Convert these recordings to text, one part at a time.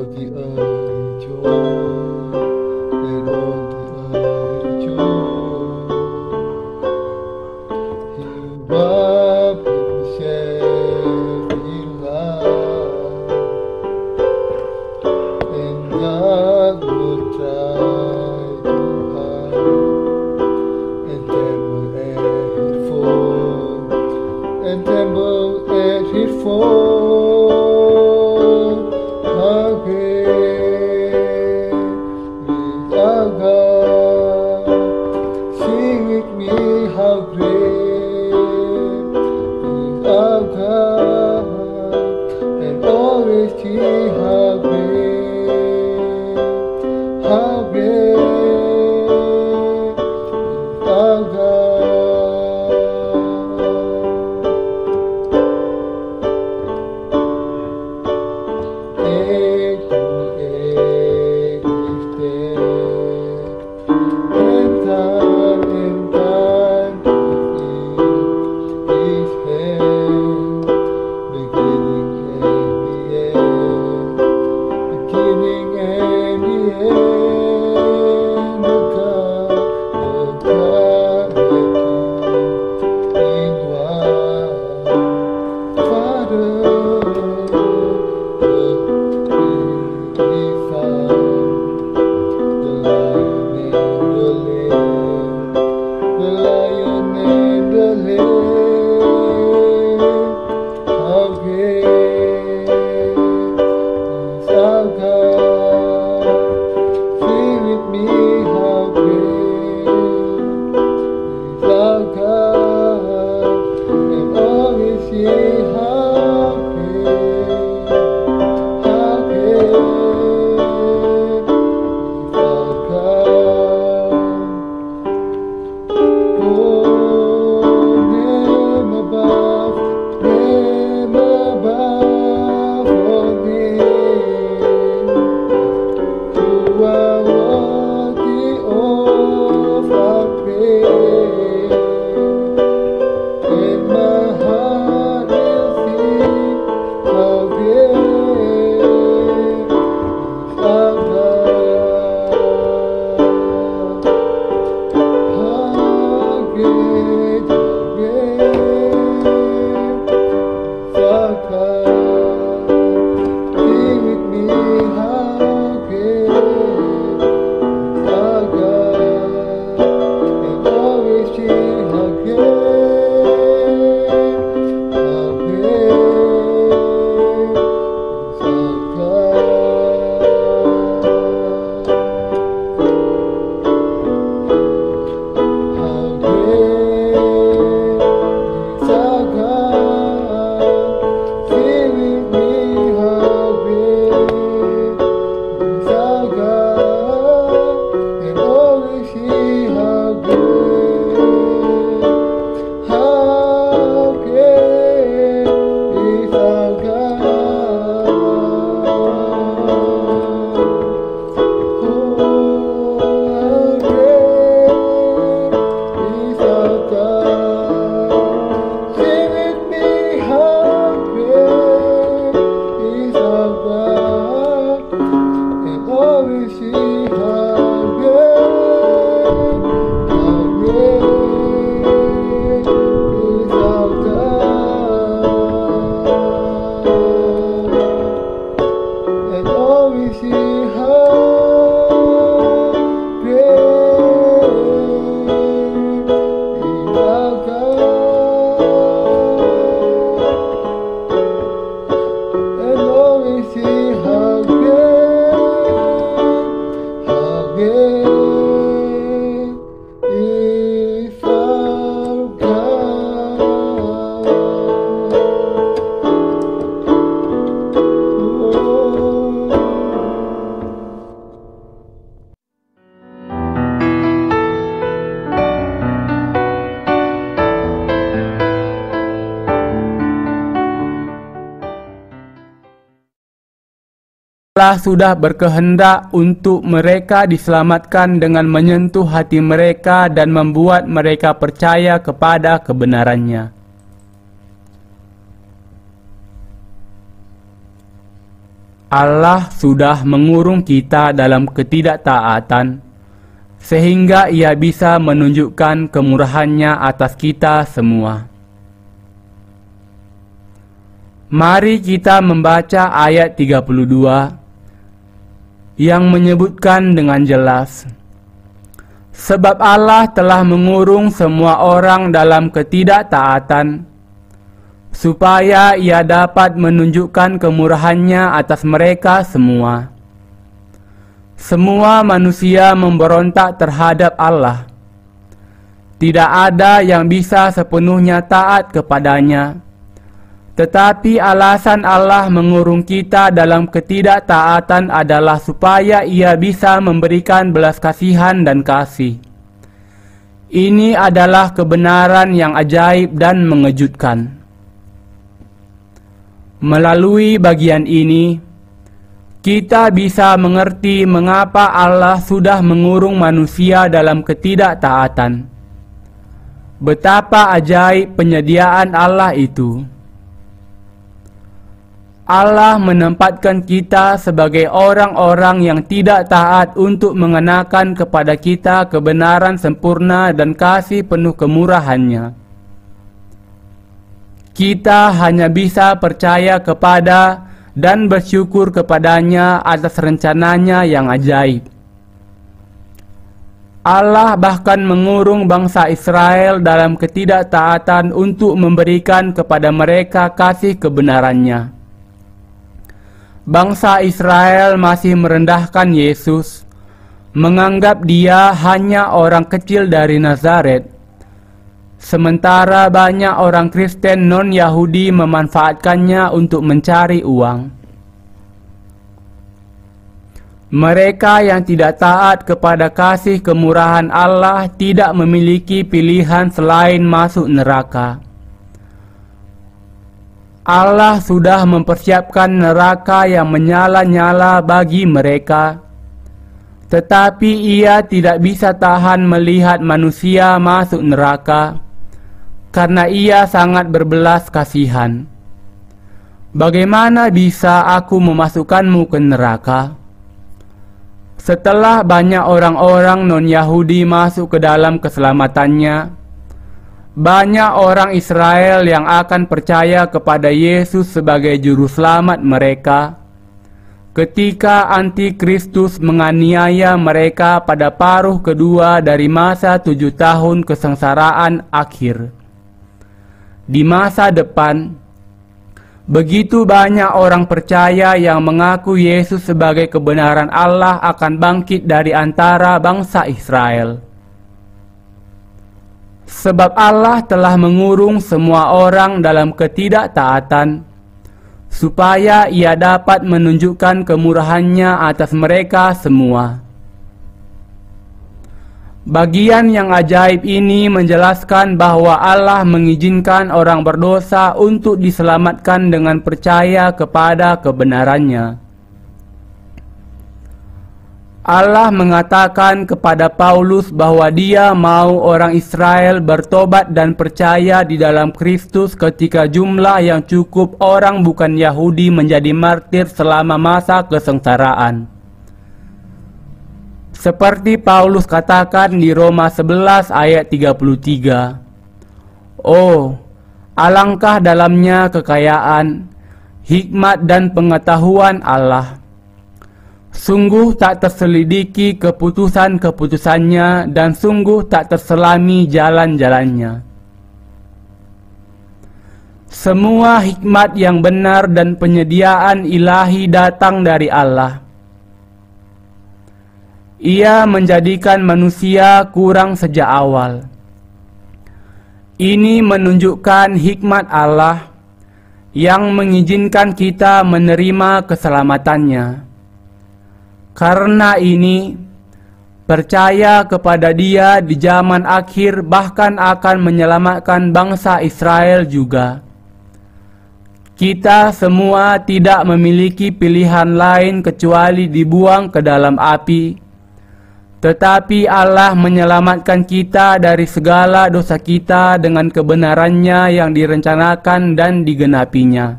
all the earth rejoice, let all the earth rejoice. He wrapped himself in love, and God would try to hide, and tremble as it falls, and tremble as it falls. How great is our God? Sing with me, how great is our God, and always see how great is our God. Age to age is there, and time to see His hand, beginning and the end, beginning and the end. The God that is in one Father. Allah sudah berkehendak untuk mereka diselamatkan dengan menyentuh hati mereka dan membuat mereka percaya kepada kebenarannya. Allah sudah mengurung kita dalam ketidaktaatan, sehingga Ia bisa menunjukkan kemurahan-Nya atas kita semua. Mari kita membaca ayat 32 yang menyebutkan dengan jelas, sebab Allah telah mengurung semua orang dalam ketidaktaatan, supaya Ia dapat menunjukkan kemurahan-Nya atas mereka semua. Semua manusia memberontak terhadap Allah. Tidak ada yang bisa sepenuhnya taat kepadanya. Tetapi alasan Allah mengurung kita dalam ketidaktaatan adalah supaya Ia bisa memberikan belas kasihan dan kasih. Ini adalah kebenaran yang ajaib dan mengejutkan. Melalui bagian ini, kita bisa mengerti mengapa Allah sudah mengurung manusia dalam ketidaktaatan. Betapa ajaib penyediaan Allah itu. Allah menempatkan kita sebagai orang-orang yang tidak taat untuk mengenakan kepada kita kebenaran sempurna dan kasih penuh kemurahan-Nya. Kita hanya bisa percaya kepada dan bersyukur kepada-Nya atas rencananya yang ajaib. Allah bahkan mengurung bangsa Israel dalam ketidaktaatan untuk memberikan kepada mereka kasih kebenaran-Nya. Bangsa Israel masih merendahkan Yesus, menganggap Dia hanya orang kecil dari Nazaret, sementara banyak orang Kristen non-Yahudi memanfaatkannya untuk mencari uang. Mereka yang tidak taat kepada kasih kemurahan Allah tidak memiliki pilihan selain masuk neraka. Allah sudah mempersiapkan neraka yang menyala-nyala bagi mereka, tetapi Ia tidak bisa tahan melihat manusia masuk neraka, karena Ia sangat berbelas kasihan. Bagaimana bisa aku memasukkanmu ke neraka? Setelah banyak orang-orang non-Yahudi masuk ke dalam keselamatannya, banyak orang Israel yang akan percaya kepada Yesus sebagai juru selamat mereka ketika Antikristus menganiaya mereka pada paruh kedua dari masa 7 tahun kesengsaraan akhir. Di masa depan, begitu banyak orang percaya yang mengaku Yesus sebagai kebenaran Allah akan bangkit dari antara bangsa Israel. Sebab Allah telah mengurung semua orang dalam ketidaktaatan, supaya Ia dapat menunjukkan kemurahan-Nya atas mereka semua. Bagian yang ajaib ini menjelaskan bahwa Allah mengizinkan orang berdosa untuk diselamatkan dengan percaya kepada kebenaran-Nya. Allah mengatakan kepada Paulus bahwa Dia mau orang Israel bertobat dan percaya di dalam Kristus ketika jumlah yang cukup orang bukan Yahudi menjadi martir selama masa kesengsaraan. Seperti Paulus katakan di Roma 11 ayat 33, "Oh, alangkah dalamnya kekayaan, hikmat dan pengetahuan Allah. Sungguh tak terselidiki keputusan-keputusannya dan sungguh tak terselami jalan-jalannya." Semua hikmat yang benar dan penyediaan ilahi datang dari Allah. Ia menjadikan manusia kurang sejak awal. Ini menunjukkan hikmat Allah yang mengizinkan kita menerima keselamatannya. Karena ini, percaya kepada Dia di zaman akhir bahkan akan menyelamatkan bangsa Israel juga. Kita semua tidak memiliki pilihan lain kecuali dibuang ke dalam api. Tetapi Allah menyelamatkan kita dari segala dosa kita dengan kebenaran-Nya yang direncanakan dan digenapinya.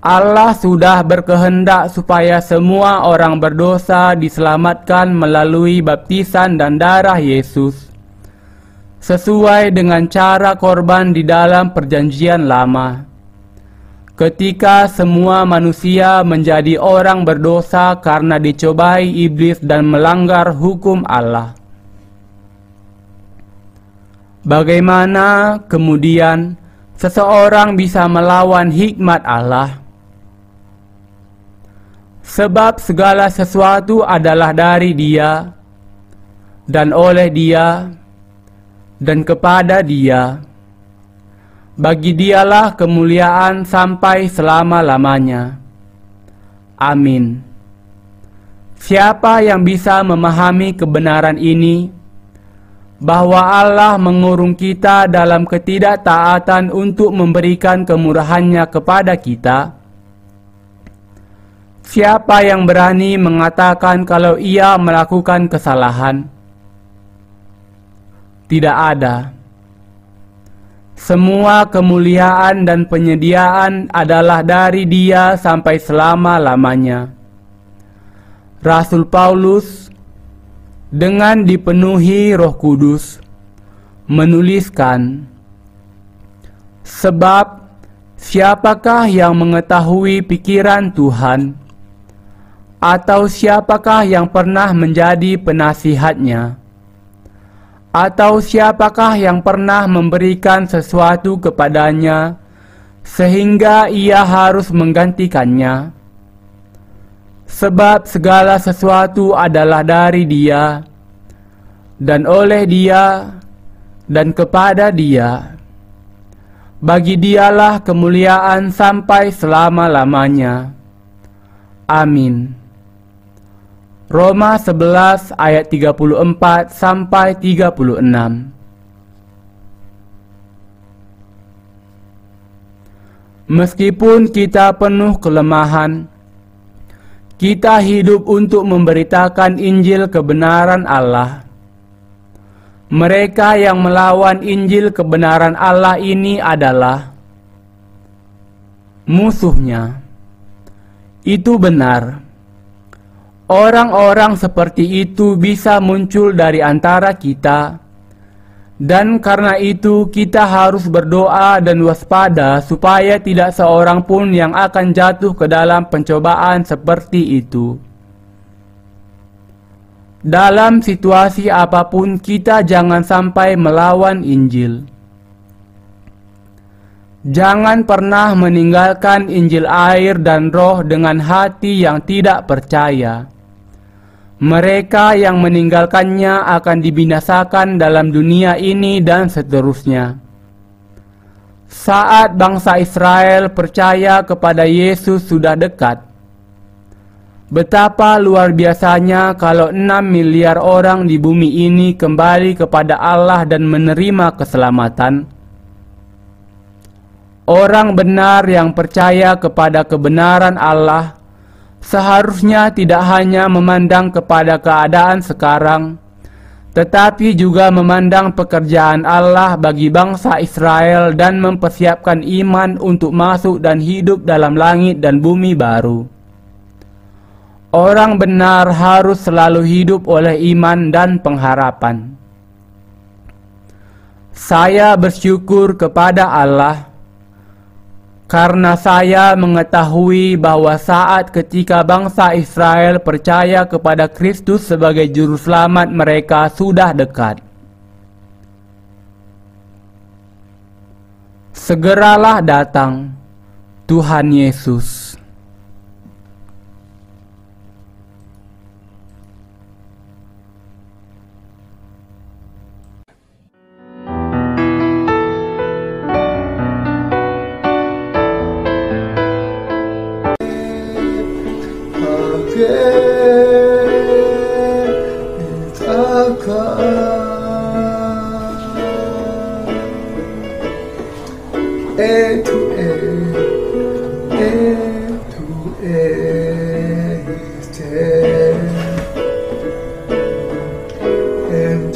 Allah sudah berkehendak supaya semua orang berdosa diselamatkan melalui baptisan dan darah Yesus, sesuai dengan cara korban di dalam perjanjian lama. Ketika semua manusia menjadi orang berdosa karena dicobai iblis dan melanggar hukum Allah. Bagaimana kemudian seseorang bisa melawan hikmat Allah? Sebab segala sesuatu adalah dari Dia, dan oleh Dia, dan kepada Dia. Bagi Dialah kemuliaan sampai selama-lamanya. Amin. Siapa yang bisa memahami kebenaran ini, bahwa Allah mengurung kita dalam ketidaktaatan untuk memberikan kemurahan-Nya kepada kita? Siapa yang berani mengatakan kalau ia melakukan kesalahan? Tidak ada. Semua kemuliaan dan penyediaan adalah dari Dia sampai selama-lamanya. Rasul Paulus dengan dipenuhi Roh Kudus menuliskan, sebab siapakah yang mengetahui pikiran Tuhan? Atau siapakah yang pernah menjadi penasihatnya? Atau siapakah yang pernah memberikan sesuatu kepadanya sehingga ia harus menggantikannya? Sebab segala sesuatu adalah dari Dia, dan oleh Dia, dan kepada Dia. Bagi Dialah kemuliaan sampai selama-lamanya. Amin. Roma 11 ayat 34 sampai 36. Meskipun kita penuh kelemahan, kita hidup untuk memberitakan Injil kebenaran Allah. Mereka yang melawan Injil kebenaran Allah ini adalah musuhnya. Itu benar. Orang-orang seperti itu bisa muncul dari antara kita, dan karena itu kita harus berdoa dan waspada supaya tidak seorang pun yang akan jatuh ke dalam pencobaan seperti itu. Dalam situasi apapun kita jangan sampai melawan Injil. Jangan pernah meninggalkan Injil air dan roh dengan hati yang tidak percaya. Mereka yang meninggalkannya akan dibinasakan dalam dunia ini dan seterusnya. Saat bangsa Israel percaya kepada Yesus sudah dekat. Betapa luar biasanya kalau 6 miliar orang di bumi ini kembali kepada Allah dan menerima keselamatan. Orang benar yang percaya kepada kebenaran Allah seharusnya tidak hanya memandang kepada keadaan sekarang, tetapi juga memandang pekerjaan Allah bagi bangsa Israel dan mempersiapkan iman untuk masuk dan hidup dalam langit dan bumi baru. Orang benar harus selalu hidup oleh iman dan pengharapan. Saya bersyukur kepada Allah karena saya mengetahui bahwa saat ketika bangsa Israel percaya kepada Kristus sebagai juru selamat mereka sudah dekat. Segeralah datang, Tuhan Yesus.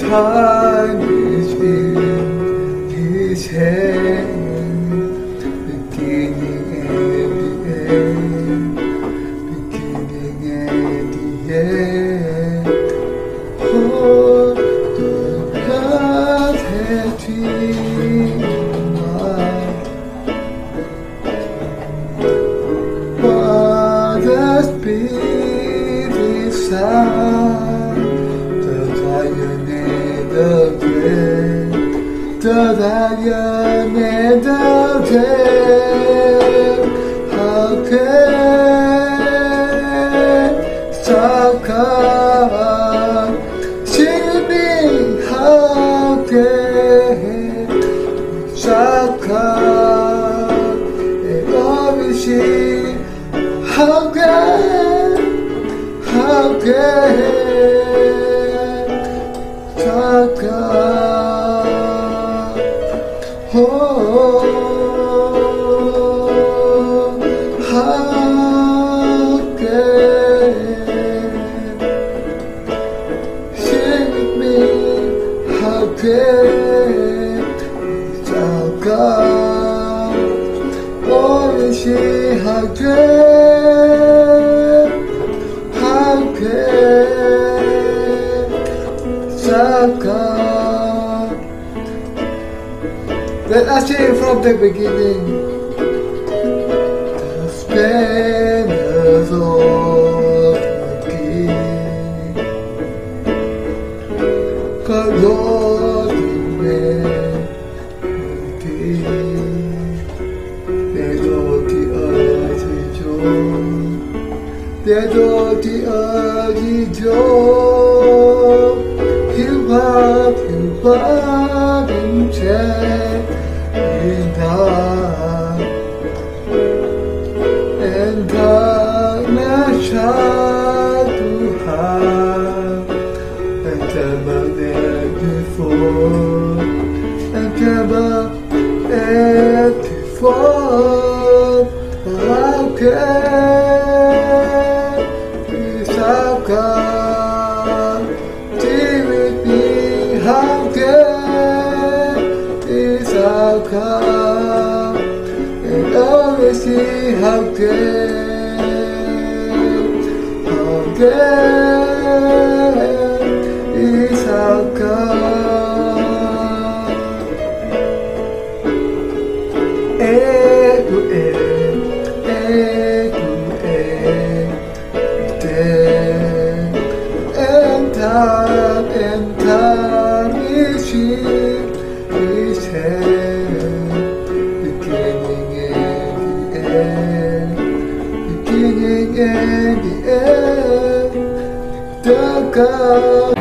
Time is in His hand, beginning and the end. Spirit sound, the lion and the day, the lion and the day. How can Saka sing me? How can Saka and obviously how can Saka oh how can sing with me how can Saka oh she how can Saka. Let us sing from the beginning. The splendors of the King, God Lord Almighty, let all the earth rejoice, let all the earth rejoice. He'll up in check in dark, and darkness shall to have, and never there before, and never there before. How can Saka sing with me? How can Saka and always see how can Saka and time is here, is here, beginning and the end, beginning and the end, the God.